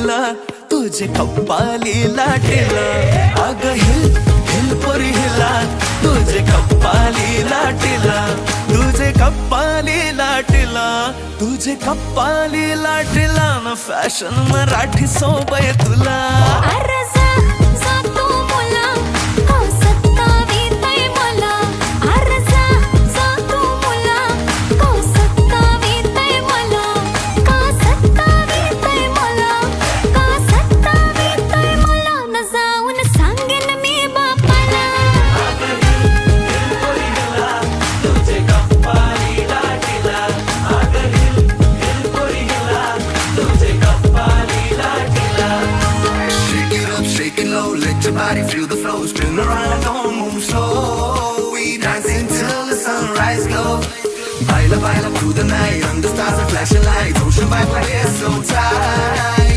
लाटेला तुझे कप्पाली लाटेला अग हिल हिल पोरी हिला तुझे कप्पाली लाटेला तुझे कप्पाली लाटेला तुझे कप्पाली लाटेला ना फॅशन मराठी सोबय तुला अरे जा तू मुला का सत्तावीतय मला अरे जा तू मुला का सत्तावीतय मला का सत्तावीतय मला का सत्तावीतय मला न जाऊन सांगेन मी बापाला तुझे कप्पाली लाटेला अग हिल हिल पोरी हिला तुझे कप्पाली लाटेला Shake it up, shake it low, let your body feel the flow. Spin around, don't move slow. We dancing till the sunrise glow. Baila, baila through the night, under stars and flashing lights. Ocean vibe, my hair so tight.